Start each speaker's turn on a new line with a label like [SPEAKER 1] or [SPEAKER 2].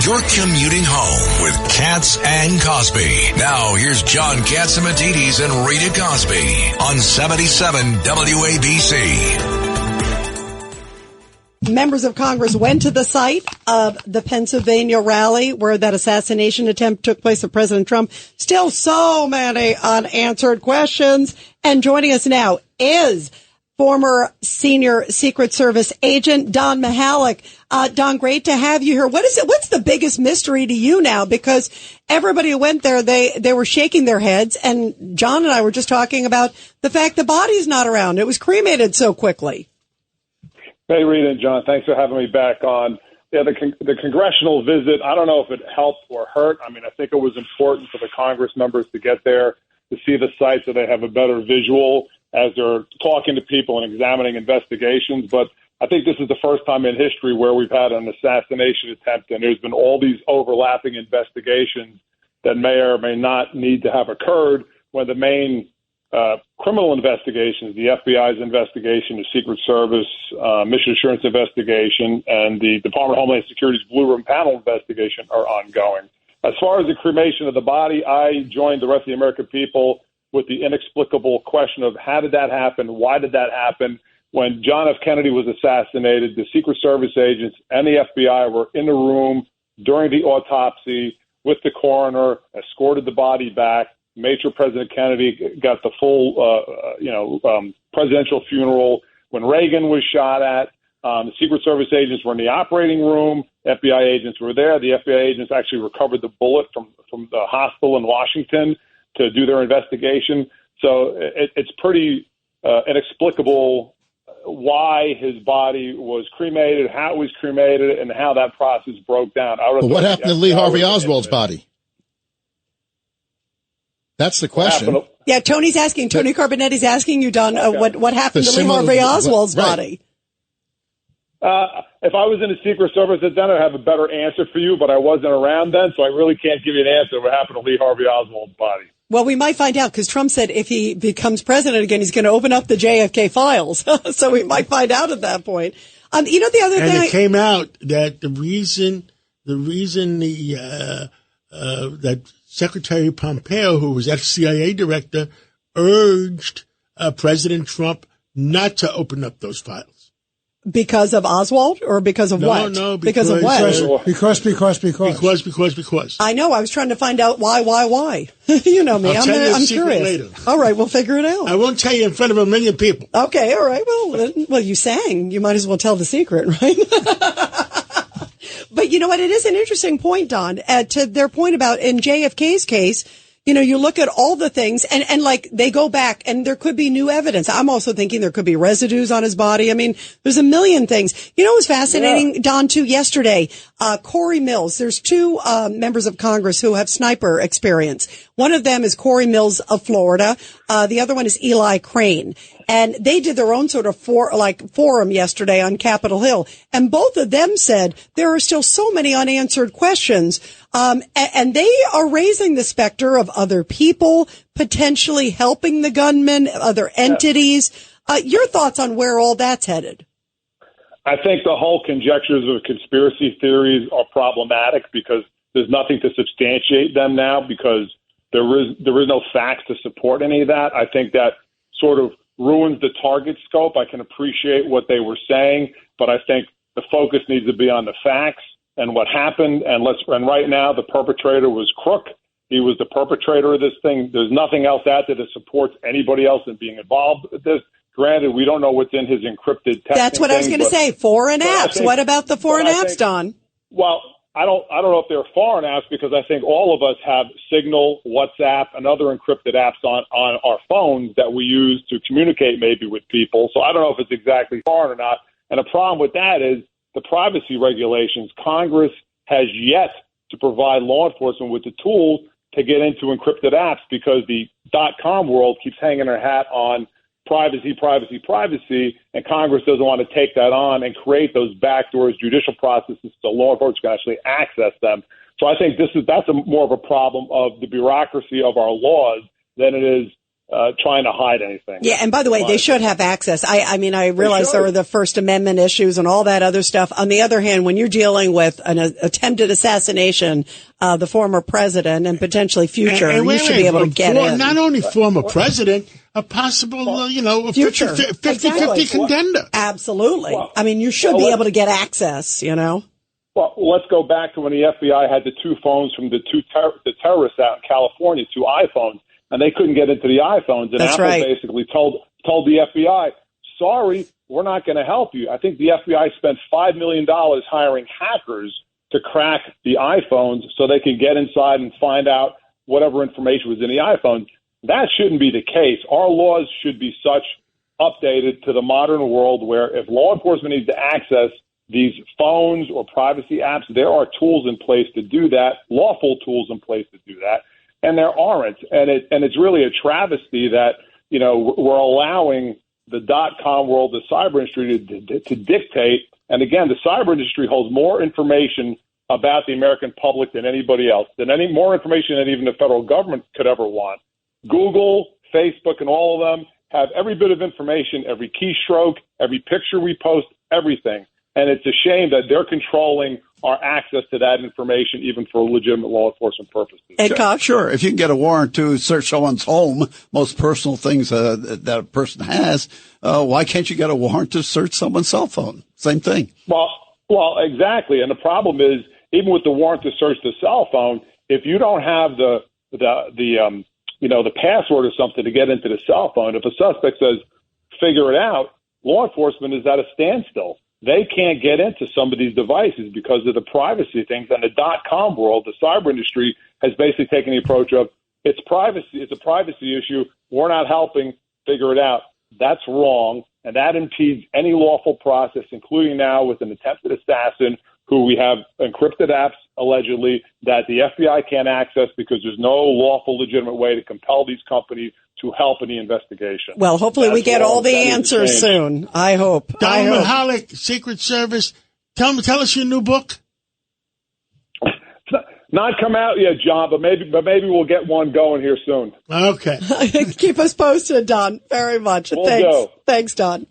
[SPEAKER 1] You're commuting home with Katz and Cosby. Now, here's John Catsimatidis and Rita Cosby on 77 WABC.
[SPEAKER 2] Members of Congress went to the site of the Pennsylvania rally where that assassination attempt took place of President Trump. Still so many unanswered questions. And joining us now is former senior Secret Service agent Don Mihalek. Don, great to have you here. What's the biggest mystery to you now? Because everybody who went there, they were shaking their heads. And John and I were just talking about the fact the body's not around. It was cremated so quickly.
[SPEAKER 3] Hey, Rita and John, thanks for having me back on. Yeah, the congressional visit, I don't know if it helped or hurt. I mean, I think it was important for the Congress members to get there to see the site so they have a better visual as they're talking to people and examining investigations. But I think this is the first time in history where we've had an assassination attempt, and there's been all these overlapping investigations that may or may not need to have occurred when the main criminal investigations, the FBI's investigation, the Secret Service, Mission Assurance investigation, and the Department of Homeland Security's Blue Room panel investigation are ongoing. As far as the cremation of the body, I joined the rest of the American people with the inexplicable question of how did that happen? Why did that happen? When John F. Kennedy was assassinated, the Secret Service agents and the FBI were in the room during the autopsy with the coroner, escorted the body back, made sure President Kennedy got the full, presidential funeral. When Reagan was shot at, the Secret Service agents were in the operating room. FBI agents were there. The FBI agents actually recovered the bullet from the hospital in Washington to do their investigation. So it's pretty inexplicable why his body was cremated, how it was cremated, and how that process broke down.
[SPEAKER 4] But what happened to Lee Harvey Oswald's body? That's the question.
[SPEAKER 2] Yeah, Tony Carbonetti's asking you, Don, what happened to Lee Harvey Oswald's body?
[SPEAKER 3] If I was in the Secret Service then I'd have a better answer for you, but I wasn't around then, so I really can't give you an answer what happened to Lee Harvey Oswald's body.
[SPEAKER 2] Well, we might find out because Trump said if he becomes president again, he's going to open up the JFK files. So we might find out at that point. The other thing. And
[SPEAKER 5] it came out that the reason that Secretary Pompeo, who was ex-CIA director, urged President Trump not to open up those files.
[SPEAKER 2] Because of Oswald or because of what?
[SPEAKER 5] No,
[SPEAKER 2] because of what?
[SPEAKER 5] Because.
[SPEAKER 2] I know. I was trying to find out why. You know me. I'm curious. Later. All right. We'll figure it out.
[SPEAKER 5] I won't tell you in front of 1 million people.
[SPEAKER 2] Okay. All right. Well, you sang. You might as well tell the secret, right? But you know what? It is an interesting point, Don, to their point about in JFK's case. You know, you look at all the things and like they go back and there could be new evidence. I'm also thinking there could be residues on his body. I mean, there's a million things. You know, it was fascinating, Don, too, yesterday, Corey Mills. There's two, members of Congress who have sniper experience. One of them is Corey Mills of Florida. The other one is Eli Crane. And they did their own sort of forum yesterday on Capitol Hill. And both of them said there are still so many unanswered questions. And they are raising the specter of other people potentially helping the gunman, other entities. Your thoughts on where all that's headed?
[SPEAKER 3] I think the whole conjectures of conspiracy theories are problematic because there's nothing to substantiate them now because there is no facts to support any of that. I think that sort of ruins the target scope. I can appreciate what they were saying, but I think the focus needs to be on the facts and what happened. And right now, the perpetrator was Crook. He was the perpetrator of this thing. There's nothing else out there that supports anybody else in being involved with this. Granted, we don't know what's in his encrypted text.
[SPEAKER 2] That's what I was going to say. Foreign apps. What about the foreign apps, Don?
[SPEAKER 3] Well, I don't know if they're foreign apps because I think all of us have Signal, WhatsApp, and other encrypted apps on our phones that we use to communicate maybe with people. So I don't know if it's exactly foreign or not. And the problem with that is the privacy regulations. Congress has yet to provide law enforcement with the tools to get into encrypted apps because the .com world keeps hanging their hat on privacy, and Congress doesn't want to take that on and create those backdoors, judicial processes so law enforcement can actually access them. So I think that's more of a problem of the bureaucracy of our laws than it is trying to hide anything.
[SPEAKER 2] Yeah, and by the way, they should have access. I mean, I realize there are the First Amendment issues and all that other stuff. On the other hand, when you're dealing with an attempted assassination, the former president and potentially future, you should be able to get in.
[SPEAKER 5] Not only former president, a possible, 50-50 contender.
[SPEAKER 2] Absolutely. I mean, you should be able to get access,
[SPEAKER 3] Well, let's go back to when the FBI had the two phones from the terrorists out in California, 2 iPhones, and they couldn't get into the iPhones. And Apple basically told the FBI, sorry, we're not going to help you. I think the FBI spent $5 million hiring hackers to crack the iPhones so they can get inside and find out whatever information was in the iPhones. That shouldn't be the case. Our laws should be updated to the modern world where if law enforcement needs to access these phones or privacy apps, there are tools in place to do that, lawful tools in place to do that, and there aren't. And it's really a travesty that, we're allowing the .com world, the cyber industry to dictate. And again, the cyber industry holds more information about the American public than anybody else, more information than even the federal government could ever want. Google, Facebook, and all of them have every bit of information, every keystroke, every picture we post, everything. And it's a shame that they're controlling our access to that information, even for legitimate law enforcement purposes.
[SPEAKER 6] Sure. If you can get a warrant to search someone's home, most personal things that a person has, why can't you get a warrant to search someone's cell phone? Same thing.
[SPEAKER 3] Well, exactly. And the problem is, even with the warrant to search the cell phone, if you don't have the password or something to get into the cell phone, if a suspect says, figure it out, law enforcement is at a standstill. They can't get into some of these devices because of the privacy things. And the .com world, the cyber industry, has basically taken the approach of it's privacy. It's a privacy issue. We're not helping. Figure it out. That's wrong, and that impedes any lawful process, including now with an attempted assassin who we have encrypted apps, allegedly, that the FBI can't access because there's no lawful, legitimate way to compel these companies to help in the investigation.
[SPEAKER 2] Well, hopefully we get all the answers soon. I hope.
[SPEAKER 5] Don Mihalek, Secret Service. Tell us your new book.
[SPEAKER 3] Not come out yet, John, but maybe we'll get one going here soon.
[SPEAKER 5] Okay.
[SPEAKER 2] Keep us posted, Don. Very much.
[SPEAKER 3] Thanks,
[SPEAKER 2] Don.